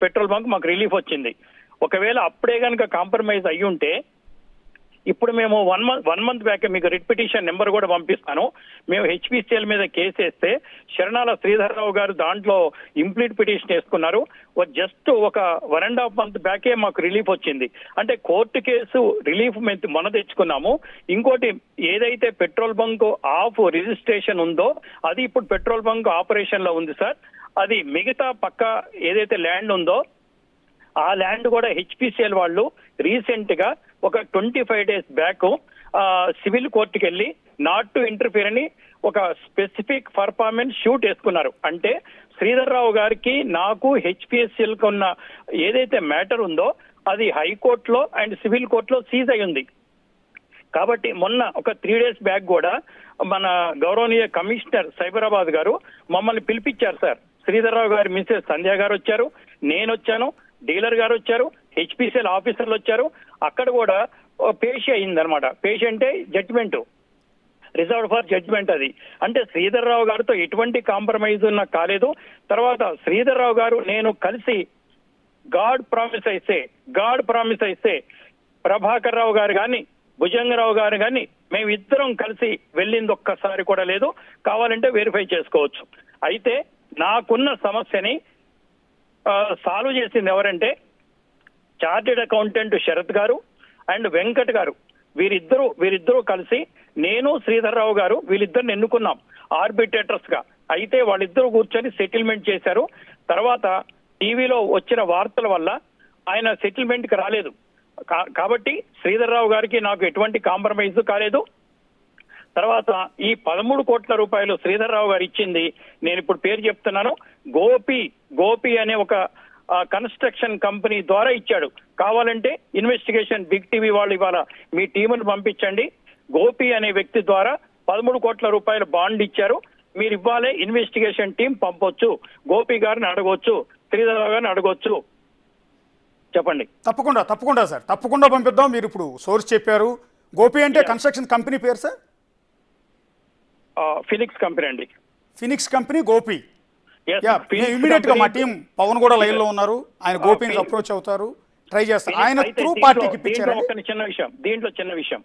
Petrol bunk మాకు relief వచ్చింది. ఒకవేళ అప్పుడే కనుక కాంప్రమైజ్ అయ్యి ఉంటే ఇప్పుడు మేము వన్ మంత్ బ్యాక్ మీకు రిట్ పిటిషన్ నెంబర్ కూడా పంపిస్తాను. మేము హెచ్పిసిఎల్ మీద కేసు వేస్తే శరణాల శ్రీధర్రావు గారు దాంట్లో ఇంప్లీట్ పిటిషన్ వేసుకున్నారు. జస్ట్ ఒక 1.5 month బ్యాకే మాకు రిలీఫ్ వచ్చింది. అంటే కోర్టు కేసు రిలీఫ్ మేము మొన్న తెచ్చుకున్నాము. ఇంకోటి ఏదైతే పెట్రోల్ బంక్ ఆఫ్ రిజిస్ట్రేషన్ ఉందో అది ఇప్పుడు పెట్రోల్ బంక్ ఆపరేషన్ లో ఉంది సార్. అది మిగతా పక్క ఏదైతే ల్యాండ్ ఉందో ఆ ల్యాండ్ కూడా హెచ్పిసిఎల్ వాళ్ళు రీసెంట్ గా ఒక 25 days బ్యాక్ సివిల్ కోర్టుకి వెళ్ళి నాట్ టు ఇంటర్ఫియర్ అని ఒక స్పెసిఫిక్ పర్ఫార్మెన్స్ షూట్ వేసుకున్నారు. అంటే శ్రీధర్రావు గారికి నాకు హెచ్పిఎస్ఎల్ కు ఉన్న ఏదైతే మ్యాటర్ ఉందో అది హైకోర్టులో అండ్ సివిల్ కోర్టులో సీజ్ అయి ఉంది. కాబట్టి మొన్న ఒక 3 days బ్యాక్ కూడా మన గౌరవనీయ కమిషనర్ సైబరాబాద్ గారు మమ్మల్ని పిలిపించారు సార్. శ్రీధర్రావు గారి మిసెస్ సంధ్య గారు వచ్చారు, నేను వచ్చాను, డీలర్ గారు వచ్చారు, హెచ్పిసిఎల్ ఆఫీసర్లు వచ్చారు. అక్కడ కూడా పేషి అయిందనమాట. పేషి అంటే జడ్జిమెంట్, రిజర్వ్డ్ ఫర్ జడ్జిమెంట్. అది అంటే శ్రీధర్రావు గారితో ఎటువంటి కాంప్రమైజ్ నాకు కాలేదు. తర్వాత శ్రీధర్రావు గారు నేను కలిసి గాడ్ ప్రామిస్ అయితే ప్రభాకర్ రావు గారు కానీ భుజంగరావు గారు కానీ మేమిద్దరం కలిసి వెళ్ళింది ఒక్కసారి కూడా లేదు. కావాలంటే వెరిఫై చేసుకోవచ్చు. అయితే నాకున్న సమస్యని సాల్వ్ చేసింది ఎవరంటే చార్టెడ్ అకౌంటెంట్ శరత్ గారు అండ్ వెంకట్ గారు. వీరిద్దరూ కలిసి నేను శ్రీధర్రావు గారు వీళ్ళిద్దరిని ఎన్నుకున్నాం ఆర్బిట్రేటర్స్ గా. అయితే వాళ్ళిద్దరూ కూర్చొని సెటిల్మెంట్ చేశారు. తర్వాత టీవీలో వచ్చిన వార్తల వల్ల ఆయన సెటిల్మెంట్ కి రాలేదు. కాబట్టి శ్రీధర్రావు గారికి నాకు ఎటువంటి కాంప్రమైజ్ కాలేదు. తర్వాత ఈ 13 కోట్ల రూపాయలు శ్రీధర్రావు గారు ఇచ్చింది, నేను ఇప్పుడు పేరు చెప్తున్నాను, గోపి అనే ఒక కన్స్ట్రక్షన్ కంపెనీ ద్వారా ఇచ్చాడు. కావాలంటే ఇన్వెస్టిగేషన్ బిగ్ టీవీ వాళ్ళు ఇవాళ మీ టీమును పంపించండి. గోపి అనే వ్యక్తి ద్వారా 13 కోట్ల రూపాయల బాండ్ ఇచ్చారు. మీరు ఇవ్వాలే ఇన్వెస్టిగేషన్ టీం పంపొచ్చు, గోపి గారిని అడగొచ్చు, శ్రీధర్రావు గారిని అడగొచ్చు. చెప్పండి. తప్పకుండా సార్, తప్పకుండా పంపిద్దాం. మీరు ఇప్పుడు సోర్స్ చెప్పారు. గోపి అంటే కన్స్ట్రక్షన్ కంపెనీ పేరు సార్? ఫినిక్స్ కంపెనీ అండి. Phoenix company Gopi. ఇమీడియట్ గా మా టీం పవన్ కూడా లైన్ లో ఉన్నారు. ఆయన గోపిని అప్రోచ్ అవుతారు, ట్రై చేస్తారు. ఆయన త్రూ పార్టీకి చిన్న విషయం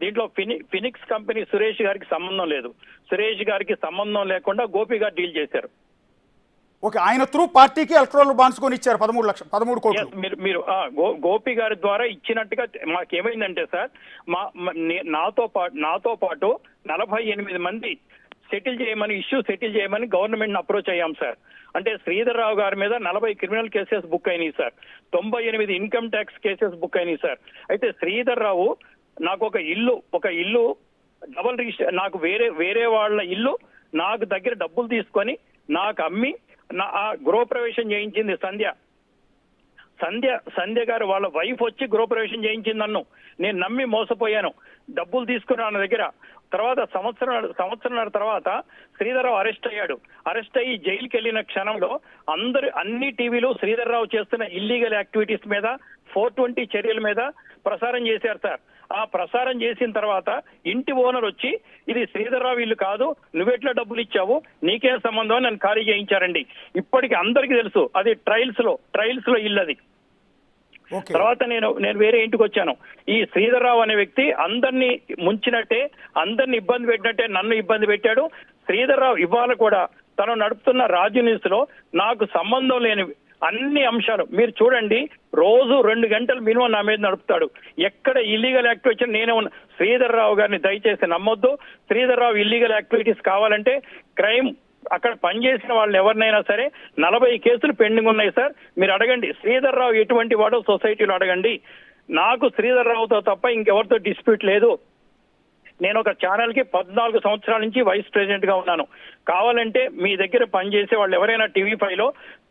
దీంట్లో ఫినిక్స్ కంపెనీ సురేష్ గారికి సంబంధం లేదు. సురేష్ గారికి సంబంధం లేకుండా గోపి గారు డీల్ చేశారు. ఓకే, ఆయన త్రూ పార్టీకి ఎలక్ట్రల్ బాండ్స్ కొని ఇచ్చారు 13 కోట్లు. మీరు గోపి గారి ద్వారా ఇచ్చినట్టుగా మాకేమైందంటే సార్, నాతో పాటు 48 మంది ఇష్యూ సెటిల్ చేయమని గవర్నమెంట్ అప్రోచ్ అయ్యాం సార్. అంటే శ్రీధర్రావు గారి మీద 40 క్రిమినల్ కేసెస్ బుక్ అయినాయి sir, 98 income tax cases book అయినాయి సార్. అయితే శ్రీధర్రావు నాకు ఒక ఇల్లు డబుల్ రిజిస్టర్, నాకు వేరే వాళ్ళ ఇల్లు నాకు దగ్గర డబ్బులు తీసుకొని నాకు అమ్మి గృహప్రవేశం చేయించింది సంధ్య గారు వాళ్ళ వైఫ్ వచ్చి గృహప్రవేశం చేయించింది నన్ను. నేను నమ్మి మోసపోయాను, డబ్బులు తీసుకున్నాను నా దగ్గర. తర్వాత సంవత్సరం తర్వాత శ్రీధర్రావు అరెస్ట్ అయ్యి జైలుకి వెళ్ళిన క్షణంలో అన్ని టీవీలు శ్రీధర్రావు చేస్తున్న ఇల్లీగల్ యాక్టివిటీస్ మీద 420 చర్యల మీద ప్రసారం చేశారు సార్. ఆ ప్రసారం చేసిన తర్వాత ఇంటి ఓనర్ వచ్చి ఇది శ్రీధర్రావు ఇల్లు కాదు, నువ్వెట్లా డబ్బులు ఇచ్చావు, నీకేం సంబంధం అని నన్ను ఖాళీ చేయించారండి. ఇప్పటికి అందరికీ తెలుసు అది ట్రయల్స్ లో ఇల్లు అది. తర్వాత నేను వేరే ఇంటికి వచ్చాను. ఈ శ్రీధర్రావు అనే వ్యక్తి అందరినీ ముంచినట్టే, అందరినీ ఇబ్బంది పెట్టినట్టే నన్ను ఇబ్బంది పెట్టాడు. శ్రీధర్రావు ఇవాళ కూడా తను నడుపుతున్న రాజు న్యూస్ లో నాకు సంబంధం లేని అన్ని అంశాలు మీరు చూడండి. రోజు 2 గంటలు మినిమం నా మీద నడుపుతాడు. ఎక్కడ ఇల్లీగల్ యాక్టివిటీ నేనే ఉన్నా. శ్రీధర్రావు గారిని దయచేసి నమ్మొద్దు. శ్రీధర్రావు ఇల్లీగల్ యాక్టివిటీస్ కావాలంటే క్రైమ్ అక్కడ పనిచేసిన వాళ్ళని ఎవరినైనా సరే 40 కేసులు పెండింగ్ ఉన్నాయి సార్. మీరు అడగండి శ్రీధర్రావు ఎటువంటి వాడో సొసైటీలో అడగండి. నాకు శ్రీధర్రావుతో తప్ప ఇంకెవరితో డిస్ప్యూట్ లేదు. నేను ఒక ఛానల్ కి 14 సంవత్సరాల నుంచి వైస్ ప్రెసిడెంట్ గా ఉన్నాను. కావాలంటే మీ దగ్గర పనిచేసే వాళ్ళు ఎవరైనా టీవీ5 లో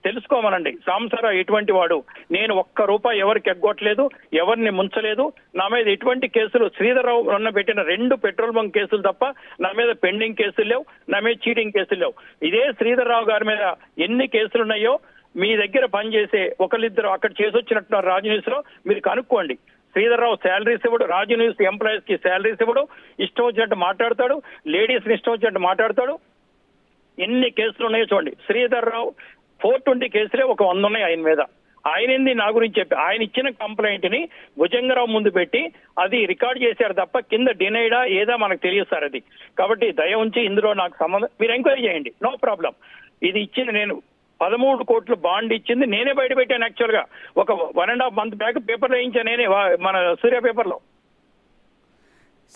తెలుసుకోమనండి. సాంబశివరావు ఎటువంటి వాడు, నేను ₹1 ఎవరికి ఎగ్గొట్టలేదు, ఎవరిని ముంచలేదు. నా మీద ఎటువంటి కేసులు శ్రీధర్రావు ఉన్న పెట్టిన 2 పెట్రోల్ బంక్ కేసులు తప్ప నా మీద పెండింగ్ కేసులు లేవు, నా మీద చీటింగ్ కేసులు లేవు. ఇదే శ్రీధర్రావు గారి మీద ఎన్ని కేసులు ఉన్నాయో మీ దగ్గర పనిచేసే ఒకరిద్దరు అక్కడ చేసి వచ్చినట్టున్నారు రాజు న్యూస్ లో, మీరు కనుక్కోండి. శ్రీధర్రావు శాలరీస్ ఇవ్వడు, రాజు న్యూస్ ఎంప్లాయీస్ కి శాలరీస్ ఇవ్వడు, ఇష్టం వచ్చినట్టు మాట్లాడతాడు, లేడీస్ ని ఇష్టం వచ్చినట్టు మాట్లాడతాడు. ఎన్ని కేసులు ఉన్నాయో చూడండి. శ్రీధర్రావు 420 కేసులే ఒక 100 ఉన్నాయి ఆయన మీద. ఆయన ఏంది నా గురించి చెప్పి ఆయన ఇచ్చిన కంప్లైంట్ ని భుజంగరావు ముందు పెట్టి అది రికార్డ్ చేశారు తప్ప కింద డినైడా ఏదా మనకు తెలియదు సార్ అది. కాబట్టి దయ ఉంచి ఇందులో నాకు సంబంధం, మీరు ఎంక్వైరీ చేయండి, నో ప్రాబ్లం. ఇది ఇచ్చింది నేను 13 కోట్ల బాండ్ ఇచ్చింది నేనే బయట పెట్టాను. యాక్చువల్ గా ఒక 1.5 month బ్యాక్ పేపర్లో వేయించాను నేనే, మన సూర్య పేపర్లో.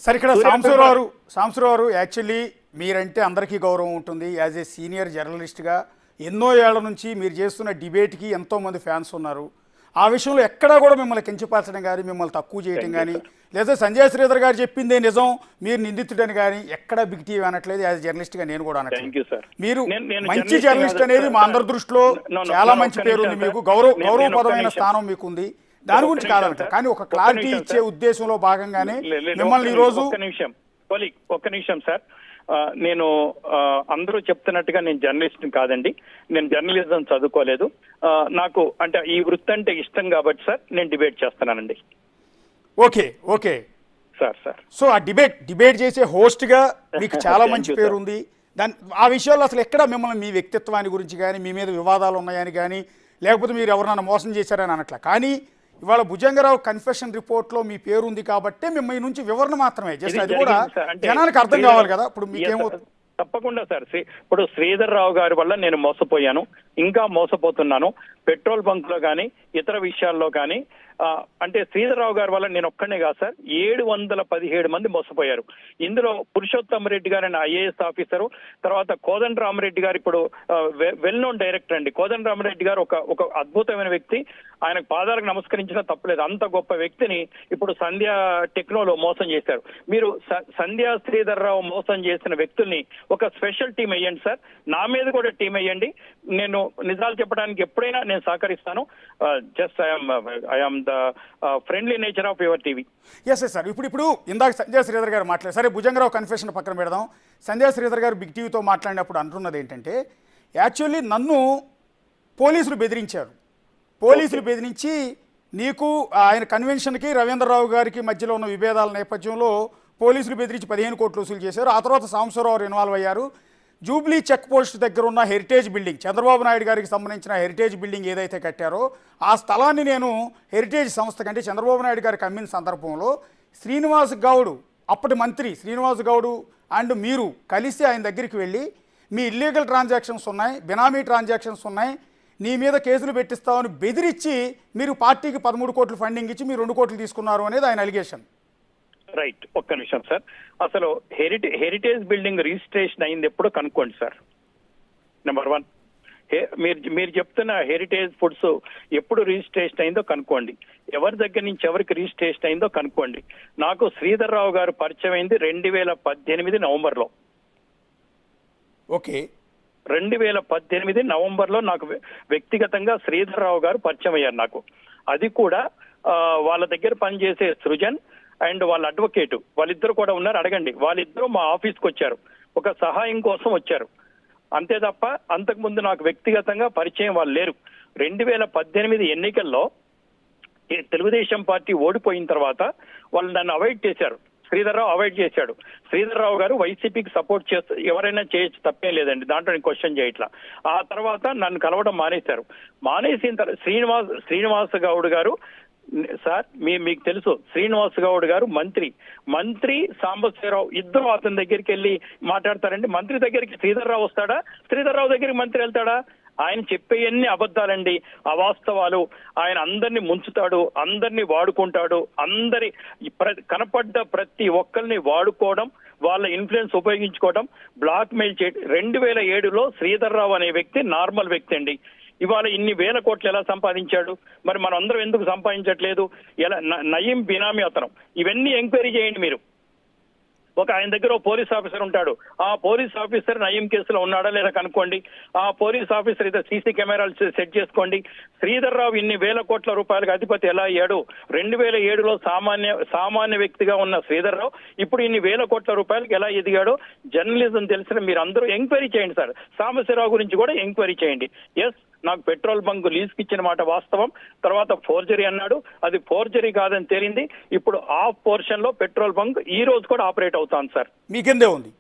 సరే, ఇక్కడ సాంబశివరావు యాక్చువల్లీ మీరంటే అందరికీ గౌరవం ఉంటుంది. యాజ్ ఏ సీనియర్ జర్నలిస్ట్గా ఎన్నో ఏళ్ల నుంచి మీరు చేస్తున్న డిబేట్కి ఎంతోమంది ఫ్యాన్స్ ఉన్నారు. ఆ విషయంలో ఎక్కడా కూడా మిమ్మల్ని కించపరచడం కానీ, మిమ్మల్ని తక్కువ చేయడం కానీ, లేదా సంజయ్ శ్రీధర్ గారు చెప్పిందే నిజం మీరు నిందితుడని కానీ ఎక్కడా బిగ్ టీవీ అనట్లేదు. యాజ్ జర్నలిస్ట్గా నేను కూడా అనట్లేదు. మీరు మంచి జర్నలిస్ట్ అనేది మా అందరి దృష్టిలో చాలా మంచి పేరు ఉంది, మీకు గౌరవప్రదమైన స్థానం మీకు ఉంది, దాని గురించి కాదంట. కానీ ఒక క్లారిటీ ఇచ్చే ఉద్దేశంలో భాగంగానే మిమ్మల్ని ఈరోజు ఒక్క నిమిషం సార్, నేను అందరూ చెప్తున్నట్టుగా నేను జర్నలిస్ట్ కాదండి, నేను జర్నలిజం చదువుకోలేదు. నాకు అంటే ఈ వృత్తి అంటే ఇష్టం కాబట్టి సార్ నేను డిబేట్ చేస్తున్నానండి. Okay sir. సో ఆ డిబేట్ చేసే హోస్ట్గా మీకు చాలా మంచి పేరు ఉంది. ఆ విషయాల్లో అసలు ఎక్కడ మిమ్మల్ని మీ వ్యక్తిత్వాన్ని గురించి కానీ, మీ మీద వివాదాలు ఉన్నాయని కానీ, లేకపోతే మీరు ఎవరినైనా మోసం చేశారని అనట్లా. కానీ ఇవాళ భుజంగరావు కన్ఫెషన్ రిపోర్ట్లో మీ పేరు ఉంది కాబట్టి మిమ్మల్ని నుంచి వివరణ మాత్రమే, జస్ట్ అది కూడా జనానికి అర్థం కావాలి కదా. ఇప్పుడు మీకేమో తప్పకుండా సార్, ఇప్పుడు శ్రీధర్ రావు గారి వల్ల నేను మోసపోయాను, ఇంకా మోసపోతున్నాను. పెట్రోల్ బంక్ లో కానీ ఇతర విషయాల్లో కానీ అంటే శ్రీధర్ రావు గారి వల్ల నేను ఒక్కనే కాదు సార్, 717 మంది మోసపోయారు. ఇందులో పురుషోత్తమ రెడ్డి గారు అనే ఐఏఎస్ ఆఫీసరు, తర్వాత కోదండ రామరెడ్డి గారు ఇప్పుడు వెల్ నోన్ డైరెక్టర్ అండి. కోదండ రామరెడ్డి గారు ఒక అద్భుతమైన వ్యక్తి, ఆయనకు పాదాలకు నమస్కరించినా తప్పలేదు, అంత గొప్ప వ్యక్తిని ఇప్పుడు సంధ్యా టెక్నోలో మోసం చేశారు. మీరు సంధ్యా శ్రీధర్ రావు మోసం చేసిన వ్యక్తుల్ని ఒక స్పెషల్ టీం వేయండి సార్, నా మీద కూడా టీం వేయండి. నేను నిజాలు చెప్పడానికి ఎప్పుడైనా నేను సహకరిస్తాను. Just I'm the friendly nature of your TV. Yes sir. ఇప్పుడు ఇందాక సంజయ్ శ్రీధర్ గారు మాట్లాడారు, సరే భుజంగరావు కన్ఫెషన్ పక్కన పెడదాం. సంజయ్ శ్రీధర్ గారు బిగ్ టీవీతో మాట్లాడినప్పుడు అంటున్నది ఏంటంటే, యాక్చువల్లీ నన్ను పోలీసులు బెదిరించారు, పోలీసులు బెదిరించి నీకు ఆయన కన్వెన్షన్కి రవీంద్రరావు గారికి మధ్యలో ఉన్న విభేదాల నేపథ్యంలో పోలీసులు బెదిరించి 15 కోట్లు వసూలు చేశారు. ఆ తర్వాత సాంబశివరావు ఇన్వాల్వ్ అయ్యారు. జూబ్లీ చెక్ పోస్ట్ దగ్గర ఉన్న హెరిటేజ్ బిల్డింగ్, చంద్రబాబు నాయుడు గారికి సంబంధించిన హెరిటేజ్ బిల్డింగ్ ఏదైతే కట్టారో ఆ స్థలాన్ని నేను హెరిటేజ్ సంస్థ కంటే చంద్రబాబు నాయుడు గారికి అమ్మిన సందర్భంలో శ్రీనివాస్ గౌడ్, అప్పటి మంత్రి శ్రీనివాస్ గౌడ్ అండ్ మీరు కలిసి ఆయన దగ్గరికి వెళ్ళి మీ ఇల్లీగల్ ట్రాన్సాక్షన్స్ ఉన్నాయి, బినామీ ట్రాన్సాక్షన్స్ ఉన్నాయి, నీ మీద కేసులు పెట్టిస్తామని బెదిరించి మీరు పార్టీకి 13 కోట్లు ఫండింగ్ ఇచ్చి మీరు 2 కోట్లు తీసుకున్నారు అనేది ఆయన అలిగేషన్. రైట్, ఒక్క నిమిషం సార్. అసలు హెరిటేజ్ బిల్డింగ్ రిజిస్ట్రేషన్ అయింది ఎప్పుడో కనుక్కోండి సార్. నెంబర్ 1, మీరు చెప్తున్న హెరిటేజ్ ఫుడ్స్ ఎప్పుడు రిజిస్ట్రేషన్ అయిందో కనుక్కోండి, ఎవరి దగ్గర నుంచి ఎవరికి రిజిస్ట్రేషన్ అయిందో కనుక్కోండి. నాకు శ్రీధర్ రావు గారు పరిచయం అయింది 2018 నవంబర్లో. ఓకే, 2018 నవంబర్లో నాకు వ్యక్తిగతంగా శ్రీధర్ రావు గారు పరిచయం అయ్యారు నాకు. అది కూడా వాళ్ళ దగ్గర పనిచేసే సృజన్ అండ్ వాళ్ళ అడ్వకేట్, వాళ్ళిద్దరు కూడా ఉన్నారు, అడగండి. వాళ్ళిద్దరూ మా ఆఫీస్కి వచ్చారు, ఒక సహాయం కోసం వచ్చారు, అంతే తప్ప అంతకుముందు నాకు వ్యక్తిగతంగా పరిచయం వాళ్ళు లేరు. 2018 ఎన్నికల్లో తెలుగుదేశం పార్టీ ఓడిపోయిన తర్వాత వాళ్ళు నన్ను అవాయిడ్ చేశారు, శ్రీధర్ రావు అవాయిడ్ చేశాడు. శ్రీధర్ రావు గారు వైసీపీకి సపోర్ట్ చేస్తూ ఎవరైనా చేయొచ్చు, తప్పేం లేదండి, దాంట్లో నేను క్వశ్చన్ చేయట్లా. ఆ తర్వాత నన్ను కలవడం మానేశారు. మానేసిన తర్వాత శ్రీనివాస్ గౌడ్ గారు సార్, మీకు తెలుసు శ్రీనివాస్ గౌడ్ గారు మంత్రి సాంబశివరావు ఇద్దరు అతని దగ్గరికి వెళ్ళి మాట్లాడతారండి. మంత్రి దగ్గరికి శ్రీధర్ రావు వస్తాడా? శ్రీధర్ రావు దగ్గరికి మంత్రి వెళ్తాడా? ఆయన చెప్పేయన్ని అబద్ధాలండి, అవాస్తవాలు. ఆయన అందరినీ ముంచుతాడు, అందరినీ వాడుకుంటాడు, కనపడ్డ ప్రతి ఒక్కరిని వాడుకోవడం, వాళ్ళ ఇన్ఫ్లుయెన్స్ ఉపయోగించుకోవడం, బ్లాక్ మెయిల్ చేయడం. 2007లో శ్రీధర్ రావు అనే వ్యక్తి నార్మల్ వ్యక్తి అండి. ఇవాళ ఇన్ని వేల కోట్లు ఎలా సంపాదించాడు? మరి మనం అందరం ఎందుకు సంపాదించట్లేదు? ఎలా నయీం బినామీ అతను, ఇవన్నీ ఎంక్వైరీ చేయండి మీరు. ఆయన దగ్గర పోలీస్ ఆఫీసర్ ఉంటాడు, ఆ పోలీస్ ఆఫీసర్ నయీం కేసులో ఉన్నాడా లేదా కనుక్కోండి. ఆ పోలీస్ ఆఫీసర్ ఇద్దరు సీసీ కెమెరాలు సెట్ చేసుకోండి. శ్రీధర్ రావు ఇన్ని వేల కోట్ల రూపాయలకు అధిపతి ఎలా అయ్యాడు? 2007లో సామాన్య వ్యక్తిగా ఉన్న శ్రీధర్ రావు ఇప్పుడు ఇన్ని వేల కోట్ల రూపాయలకు ఎలా ఎదిగాడో జర్నలిజం తెలిసిన మీరు అందరూ ఎంక్వైరీ చేయండి సార్. సాంబశివరావు గురించి కూడా ఎంక్వైరీ చేయండి. ఎస్, నాకు పెట్రోల్ బంక్ లీజ్కి ఇచ్చిన మాట వాస్తవం. తర్వాత ఫోర్జరీ అన్నాడు, అది ఫోర్జరీ కాదని తేలింది. ఇప్పుడు ఆఫ్ పోర్షన్ లో పెట్రోల్ బంక్ ఈ రోజు కూడా ఆపరేట్ అవుతాను సార్. మీకెందే ఉంది?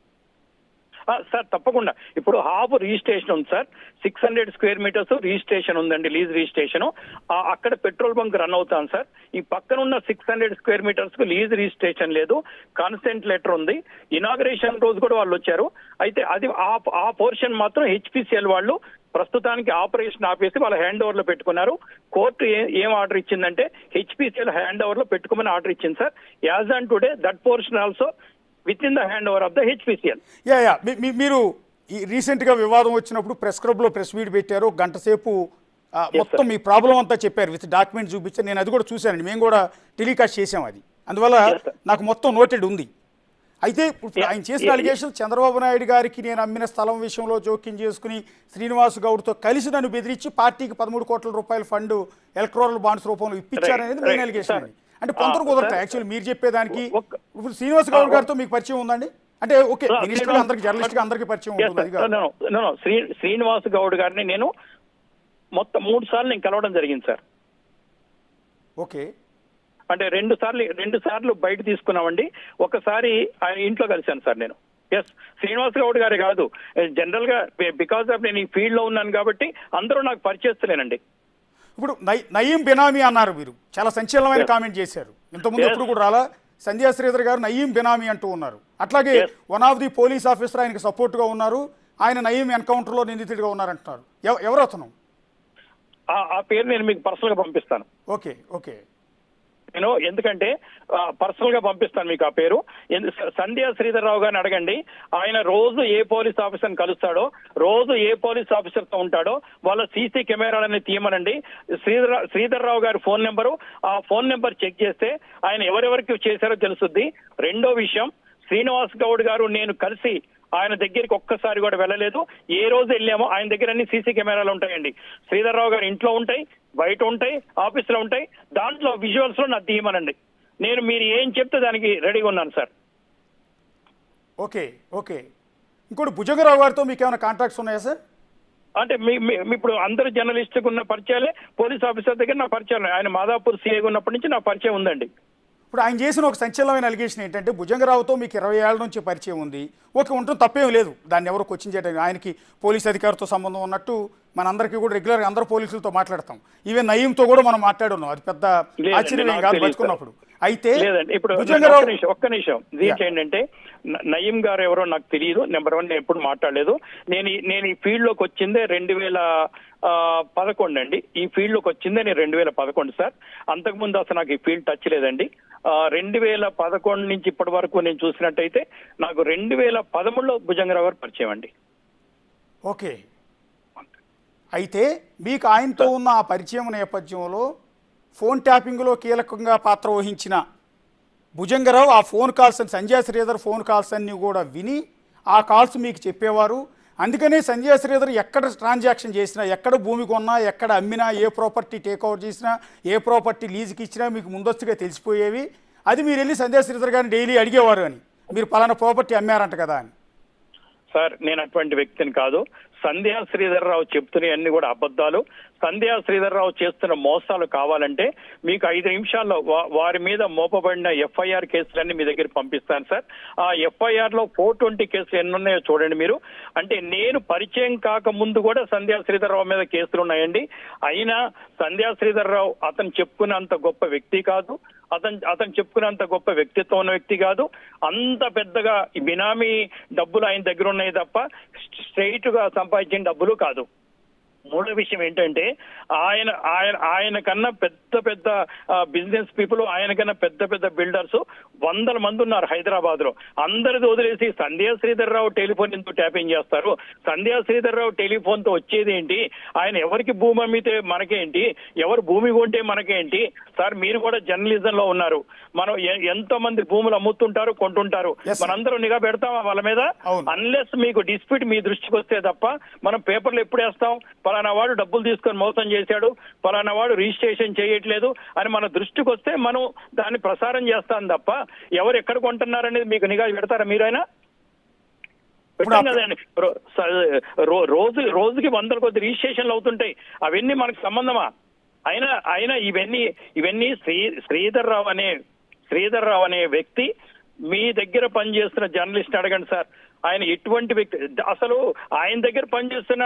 సార్ తప్పకుండా ఇప్పుడు హాఫ్ రిజిస్ట్రేషన్ ఉంది సార్. 600 స్క్వేర్ మీటర్స్ రిజిస్ట్రేషన్ ఉందండి, లీజ్ రిజిస్ట్రేషన్. అక్కడ పెట్రోల్ బంక్ రన్ అవుతాను సార్. ఈ పక్కన ఉన్న 600 స్క్వేర్ మీటర్స్ కు లీజ్ రిజిస్ట్రేషన్ లేదు, కన్సెంట్ లెటర్ ఉంది. ఇనాగరేషన్ రోజు కూడా వాళ్ళు వచ్చారు. అయితే అది ఆ పోర్షన్ మాత్రం హెచ్పిసిఎల్ వాళ్ళు ప్రస్తుతానికి ఆపరేషన్ ఆపేసి వాళ్ళ హ్యాండ్ ఓవర్ లో పెట్టుకున్నారు. కోర్టు ఏం ఆర్డర్ ఇచ్చిందంటే హెచ్పిసిఎల్ హ్యాండ్ ఓవర్ లో పెట్టుకోమని ఆర్డర్ ఇచ్చింది sir. As on today that portion also with in the hand over of the HPCL. మీరు ఈ రీసెంట్ గా వివాదం వచ్చినప్పుడు ప్రెస్ క్లబ్ లో ప్రెస్ మీట్ పెట్టారు, గంట సేపు మొత్తం మీ ప్రాబ్లం అంతా చెప్పారు, విత్ డాక్యుమెంట్ చూపించారు. నేను అది కూడా చూశానండి, మేము కూడా టెలికాస్ట్ చేసాం అది. అందువల్ల నాకు మొత్తం నోటెడ్ ఉంది. అయితే ఇప్పుడు ఆయన చేసిన అలిగేషన్ చంద్రబాబు నాయుడు గారికి నేను అమ్మిన స్థలం విషయంలో జోక్యం చేసుకుని శ్రీనివాస్ గౌడ్తో కలిసి నన్ను బెదిరించి పార్టీకి 13 కోట్ల రూపాయల ఫండ్ ఎలక్ట్రల్ బాండ్స్ రూపంలో ఇప్పించారనేది మెయిన్ అలిగేషన్ అండి. అంటే పొంతరు కుదరట యాక్చువల్లీ మీరు చెప్పేదానికి. ఇప్పుడు శ్రీనివాస్ గౌడ్ గారితో మీకు పరిచయం ఉందండి? అంటే ఓకే, మినిస్టర్ అందరికి జర్నలిస్ట్ గా అందరికి పరిచయం ఉంటుంది. శ్రీనివాస్ గౌడ్ గారిని నేను మొత్తం 3 సార్లు నేను కలవడం జరిగింది సార్. ఓకే, అంటే 2 సార్లు బయట తీసుకున్నామండి. ఒకసారి ఆయన ఇంట్లో కలిశాను సార్ నేను. ఎస్, శ్రీనివాస్ గౌడ్ గారే కాదు, జనరల్ గా బికాస్ ఆఫ్ నేను ఈ ఫీల్డ్ లో ఉన్నాను కాబట్టి అందరూ నాకు పరిచయస్తులేనండి. ఇప్పుడు నయీం బినామీ అన్నారు, మీరు చాలా సంచలనమైన కామెంట్ చేశారు. ఇంతకుముందు ఎప్పుడు కూడా రాలా. సంధ్యా శ్రీధర్ గారు నయీం బినామీ అంటూ ఉన్నారు. అట్లాగే one of the police officer ఆయనకి సపోర్ట్ గా ఉన్నారు, ఆయన నయీం ఎన్కౌంటర్ లో నిందితుడిగా ఉన్నారంటున్నారు. ఎవరు అతను? ఆ పేరు నేను మీకు పర్సనల్ గా పంపిస్తాను. ఓకే ఓకే, నేను ఎందుకంటే పర్సనల్ గా పంపిస్తాను మీకు ఆ పేరు. సంధ్యా శ్రీధర్ రావు గారిని అడగండి. ఆయన రోజు ఏ పోలీస్ ఆఫీసర్ కలుస్తాడో, రోజు ఏ పోలీస్ ఆఫీసర్ తో ఉంటాడో వాళ్ళ సీసీ కెమెరాలని తీయమనండి. శ్రీధర్ రావు గారి ఫోన్ నెంబరు, ఆ ఫోన్ నెంబర్ చెక్ చేస్తే ఆయన ఎవరెవరికి చేశారో తెలుస్తుంది. రెండో విషయం, శ్రీనివాస్ గౌడ్ గారు నేను కలిసి ఆయన దగ్గరికి ఒక్కసారి కూడా వెళ్ళలేదు. ఏ రోజు వెళ్ళామో ఆయన దగ్గర అన్ని సీసీ కెమెరాలు ఉంటాయండి. శ్రీధర్ రావు గారు ఇంట్లో ఉంటాయి, బయట ఉంటాయి, ఆఫీసులో ఉంటాయి. దాంట్లో విజువల్స్ లో నాకు తీయమనండి. నేను మీరు ఏం చెప్తే దానికి రెడీగా ఉన్నాను సార్. Okay okay. ఇంకోటి భుజంగరావు గారితో మీకు ఏమైనా కాంటాక్ట్స్ ఉన్నాయా సార్? అంటే ఇప్పుడు అందరు జర్నలిస్ట్కి ఉన్న పరిచయాలే పోలీస్ ఆఫీసర్ దగ్గర నా పరిచయం. ఆయన మాదాపూర్ సిఐగా ఉన్నప్పటి నుంచి నా పరిచయం ఉందండి. ఇప్పుడు ఆయన చేసిన ఒక సంచలనమైన అలిగేషన్ ఏంటంటే భుజంగరావుతో మీకు 20 ఏళ్ల నుంచి పరిచయం ఉంది. ఓకే, ఉంటుంది, తప్పేం లేదు, దాన్ని ఎవరు క్వశ్చన్ చేయడం. ఆయనకి పోలీస్ అధికారితో సంబంధం ఉన్నట్టు మనందరికీ కూడా రెగ్యులర్గా అందరు పోలీసులతో మాట్లాడతాం. ఈవెన్ నయీంతో కూడా మనం మాట్లాడున్నాం, అది పెద్ద ఆశ్చర్యం కాదు బతుకున్నప్పుడు. అయితే ఇప్పుడు ఒక్క నిమిషం దీనికి ఏంటంటే నయీం గారు ఎవరో నాకు తెలియదు. నెంబర్ 1, నేను ఎప్పుడు మాట్లాడలేదు. నేను ఈ ఫీల్డ్ లోకి వచ్చిందే 2011 అండి. ఈ ఫీల్డ్ లోకి వచ్చిందే నేను 2011 సార్. అంతకుముందు అసలు నాకు ఈ ఫీల్డ్ టచ్ లేదండి. 2011 నుంచి ఇప్పటి వరకు నేను చూసినట్టయితే నాకు 2013లో భుజంగరావు గారు పరిచయం అండి. ఓకే, అయితే మీకు ఆయనతో ఉన్న ఆ పరిచయం నేపథ్యంలో ఫోన్ ట్యాపింగ్లో కీలకంగా పాత్ర వహించిన భుజంగరావు ఆ ఫోన్ కాల్స్, సంధ్యా శ్రీధర్ ఫోన్ కాల్స్ అన్నీ కూడా విని ఆ కాల్స్ మీకు చెప్పేవారు. అందుకనే సంధ్యా శ్రీధర్ ఎక్కడ ట్రాన్సాక్షన్ చేసినా, ఎక్కడ భూమి కొన్నా, ఎక్కడ అమ్మినా, ఏ ప్రాపర్టీ టేక్ ఓవర్ చేసినా, ఏ ప్రాపర్టీ లీజుకి ఇచ్చినా మీకు ముందస్తుగా తెలిసిపోయేవి. అది మీరు వెళ్ళి సంధ్యా శ్రీధర్ గారిని డైలీ అడిగేవారు అని, మీరు పలానా ప్రాపర్టీ అమ్మారంట కదా అని. సార్ నేను అటువంటి వ్యక్తిని కాదు. సంధ్యా శ్రీధర్ రావు చెప్తున్న అన్ని కూడా అబద్ధాలు. సంధ్యా శ్రీధర్ రావు చేస్తున్న మోసాలు కావాలంటే మీకు 5 నిమిషాల్లో వారి మీద మోపబడిన ఎఫ్ఐఆర్ కేసులన్నీ మీ దగ్గర పంపిస్తాను సార్. ఆ ఎఫ్ఐఆర్ లో 420 కేసులు ఎన్ని ఉన్నాయో చూడండి మీరు. అంటే నేను పరిచయం కాక ముందు కూడా సంధ్యా శ్రీధర్ రావు మీద కేసులు ఉన్నాయండి. అయినా సంధ్యా శ్రీధర్ రావు అతను చెప్పుకున్నంత గొప్ప వ్యక్తి కాదు, అతను చెప్పుకున్నంత గొప్ప వ్యక్తిత్వం ఉన్న వ్యక్తి కాదు. అంత పెద్దగా బినామీ డబ్బులు ఆయన దగ్గర ఉన్నాయి తప్ప స్ట్రైట్ గా సంపాదించిన డబ్బులు కాదు. మూడో విషయం ఏంటంటే ఆయన కన్నా పెద్ద బిజినెస్ పీపుల్, ఆయన కన్నా పెద్ద బిల్డర్స్ 100 మంది ఉన్నారు హైదరాబాద్ లో. అందరిది వదిలేసి సంధ్యా శ్రీధర్ రావు టెలిఫోన్ ఎందుకు ట్యాపింగ్ చేస్తారు? సంధ్యా శ్రీధర్ రావు టెలిఫోన్ తో వచ్చేది ఏంటి? ఆయన ఎవరికి భూమి అమ్మితే మనకేంటి, ఎవరు భూమి కొంటే మనకేంటి? సార్ మీరు కూడా జర్నలిజం లో ఉన్నారు. మనం ఎంతో మంది భూములు అమ్ముతుంటారు, కొంటుంటారు. మనందరూ నిఘా పెడతామా వాళ్ళ మీద? అన్లెస్ మీకు డిస్ప్యూట్ మీ దృష్టికి వస్తే తప్ప మనం పేపర్లు ఎప్పుడు వేస్తాం? పలానా వాడు డబ్బులు తీసుకొని మోసం చేశాడు, పలానా వాడు రిజిస్ట్రేషన్ చేయట్లేదు అని మన దృష్టికి వస్తే మనం దాన్ని ప్రసారం చేస్తాం తప్ప ఎవరు ఎక్కడ కొంటున్నారనేది మీకు నిఘా పెడతారా మీరైనా? కదండి. రోజుకి 100 కొద్ది రిజిస్ట్రేషన్లు అవుతుంటాయి. అవన్నీ మనకు సంబంధమా? అయినా ఇవన్నీ శ్రీధర్ రావు అనే వ్యక్తి మీ దగ్గర పనిచేస్తున్న జర్నలిస్ట్ అడగండి సార్, ఆయన ఎటువంటి వ్యక్తి. అసలు ఆయన దగ్గర పనిచేస్తున్న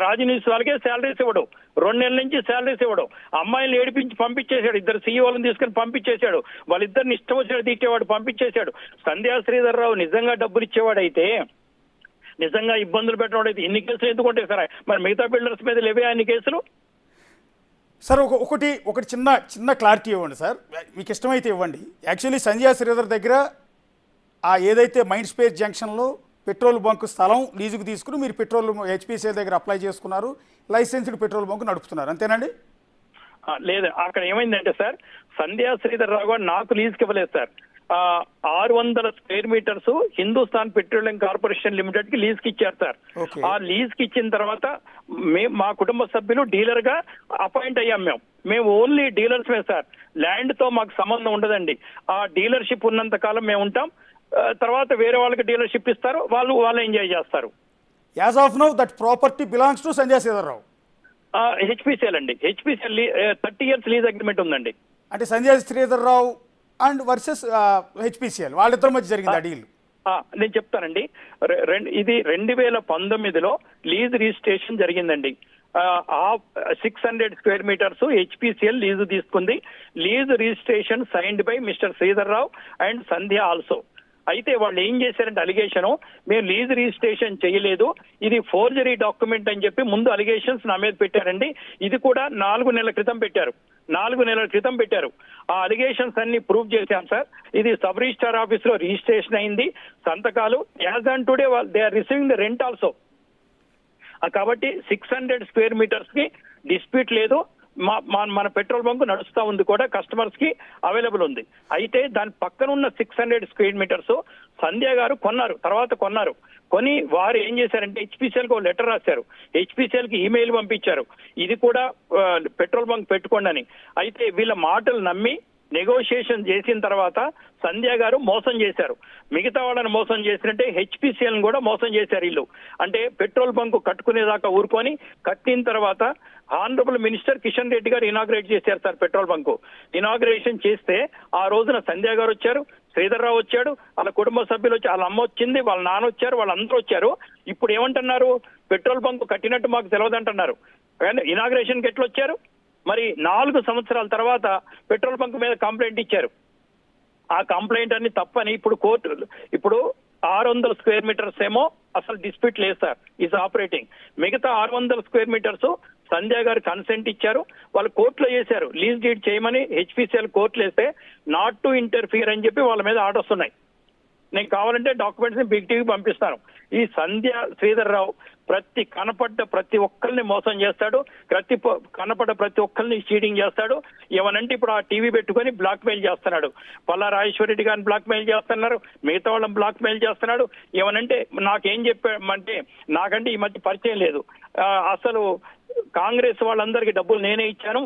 రాజు న్యూస్ వాళ్ళకే శాలరీస్ ఇవ్వడు, 2 నెలల నుంచి శాలరీస్ ఇవ్వడు. అమ్మాయిలు ఏడిపించి పంపించేశాడు, 2 సీఈఓలను తీసుకుని పంపించేశాడు, వాళ్ళిద్దరిని ఇష్టం వచ్చినట్టు తీసేవాడు, పంపించేశాడు. సంధ్యా శ్రీధర్ రావు నిజంగా డబ్బులు ఇచ్చేవాడైతే, నిజంగా ఇబ్బందులు పెట్టడం ఎన్ని కేసులు ఎందుకుంటే సార్? మరి మిగతా బిల్డర్స్ మీద లేవే అన్ని కేసులు? సార్ ఒకటి చిన్న క్లారిటీ ఇవ్వండి సార్, మీకు ఇష్టమైతే ఇవ్వండి. యాక్చువల్లీ సంధ్యా శ్రీధర్ దగ్గర ఆ ఏదైతే మైండ్ స్పేస్ జంక్షన్లో పెట్రోల్ బంక్ స్థలం లీజుకు తీసుకుని మీరు పెట్రోల్ హెచ్పిసిఎల్ దగ్గర అప్లై చేసుకున్నారు, లైసెన్స్డ్ పెట్రోల్ బంక్ నడుపుతున్నారు, అంతేనండి? లేదు, అక్కడ ఏమైందంటే సార్, సంధ్యా శ్రీధర్ రావు గారు నాకు లీజుకి ఇవ్వలేదు sir. 600 square metres Hindustan Petroleum Corporation Limited కి లీజ్ కి ఇచ్చారు సార్. ఆ లీజ్ కి ఇచ్చిన తర్వాత మా కుటుంబ సభ్యులు డీలర్ గా అపాయింట్ అయ్యాం. మేము ఓన్లీ డీలర్స్ సార్, ల్యాండ్ తో మాకు సంబంధం ఉండదండి. ఆ డీలర్షిప్ ఉన్నంత కాలం మేము ఉంటాం, తర్వాత వేరే వాళ్ళకి డీలర్షిప్ ఇస్తారు, వాళ్ళు ఎంజాయ్ చేస్తారు. As of now that property belongs to Sandhya Sridhar Rao. HPCL అండి, హెచ్పిసిఎల్ 30 years లీజ్ అగ్రిమెంట్ ఉందండి. అంటే సంధ్యా శ్రీధర్ రావు అండ్ వర్సెస్ హెచ్పిసిఎల్ వాళ్ళిద్దరి మధ్య జరిగింది ఆ డీల్. నేను చెప్తానండి, ఇది 2019లో లీజ్ రిజిస్ట్రేషన్ జరిగిందండి. 600 స్క్వేర్ మీటర్స్ హెచ్పిసిఎల్ లీజు తీసుకుంది. Lease registration signed by mister Sridhar Rao and Sandhya also. అయితే వాళ్ళు ఏం చేశారంటే అలిగేషన్, మేము లీజ్ రిజిస్ట్రేషన్ చేయలేదు, ఇది ఫోర్జరీ డాక్యుమెంట్ అని చెప్పి ముందు అలిగేషన్స్ నా మీద పెట్టారండి. ఇది కూడా 4 నెలల క్రితం పెట్టారు, 4 నెలల క్రితం పెట్టారు. ఆ అలిగేషన్స్ అన్ని ప్రూవ్ చేశాం సార్. ఇది సబ్ రిజిస్ట్రార్ ఆఫీస్ లో రిజిస్ట్రేషన్ అయింది, సంతకాలు. As on today they are receiving the rent also. కాబట్టి 600 స్క్వేర్ మీటర్స్ కి డిస్ప్యూట్ లేదు. మన పెట్రోల్ బంక్ నడుస్తా ఉంది కూడా, కస్టమర్స్ కి అవైలబుల్ ఉంది. అయితే దాని పక్కన ఉన్న 600 స్క్వేర్ మీటర్స్ సంధ్య గారు తర్వాత కొన్నారు. కొని వారు ఏం చేశారంటే హెచ్పిసిఎల్ కి ఒక లెటర్ రాశారు, హెచ్పిసిఎల్ కి ఈమెయిల్ పంపించారు, ఇది కూడా పెట్రోల్ బంక్ పెట్టుకోండి అని. అయితే వీళ్ళ మాటలు నమ్మి నెగోషియేషన్ చేసిన తర్వాత సంధ్య గారు మోసం చేశారు. మిగతా వాళ్ళని మోసం చేసినట్టే హెచ్పిసిఎల్ కూడా మోసం చేశారు వీళ్ళు. అంటే పెట్రోల్ బంక్ కట్టుకునేదాకా ఊరుకొని, కట్టిన తర్వాత ఆనరబుల్ మినిస్టర్ కిషన్ రెడ్డి గారు ఇనాగ్రేట్ చేశారు సార్ పెట్రోల్ బంక్. ఇనాగ్రేషన్ చేస్తే ఆ రోజున సంధ్య గారు వచ్చారు, శ్రీధర్ రావు వచ్చాడు, వాళ్ళ కుటుంబ సభ్యులు వచ్చి, వాళ్ళ అమ్మ వచ్చింది, వాళ్ళ నాన్న వచ్చారు, వాళ్ళందరూ వచ్చారు. ఇప్పుడు ఏమంటున్నారు, పెట్రోల్ బంక్ కట్టినట్టు మాకు తెలియదంటున్నారు. కానీ ఇనాగ్రేషన్ కి ఎట్లా వచ్చారు? మరి 4 సంవత్సరాల తర్వాత పెట్రోల్ బంక్ మీద కంప్లైంట్ ఇచ్చారు. ఆ కంప్లైంట్ అన్ని తప్పని ఇప్పుడు కోర్టు, ఇప్పుడు 600 స్క్వేర్ మీటర్స్ ఏమో అసలు డిస్ప్యూట్ లేదు సార్, ఈజ్ ఆపరేటింగ్. మిగతా 600 స్క్వేర్ మీటర్స్ సంధ్య గారు కన్సెంట్ ఇచ్చారు, వాళ్ళు కోర్టులో వేశారు, లీజ్ డీడ్ చేయమని హెచ్పిసిఎల్ కోర్టులో వేస్తే నాట్ టు ఇంటర్ఫియర్ అని చెప్పి వాళ్ళ మీద ఆర్డర్స్ ఉన్నాయి. నేను కావాలంటే డాక్యుమెంట్స్ ని బిగ్ టీవీ పంపిస్తాను. ఈ సంధ్య శ్రీధర్ రావు కనపడ్డ ప్రతి ఒక్కరిని మోసం చేస్తాడు, కనపడ్డ ప్రతి ఒక్కరిని చీటింగ్ చేస్తాడు. ఏమనంటే ఇప్పుడు ఆ టీవీ పెట్టుకొని బ్లాక్ మెయిల్ చేస్తున్నాడు, పల్లా రాజేశ్వరరెడ్డి గారిని బ్లాక్ మెయిల్ చేస్తున్నారు, మిగతా వాళ్ళని బ్లాక్ మెయిల్ చేస్తున్నాడు. ఏమనంటే నాకేం చెప్పామంటే, నాకంటే ఈ మధ్య పరిచయం లేదు, అసలు కాంగ్రెస్ వాళ్ళందరికీ డబ్బులు నేనే ఇచ్చాను,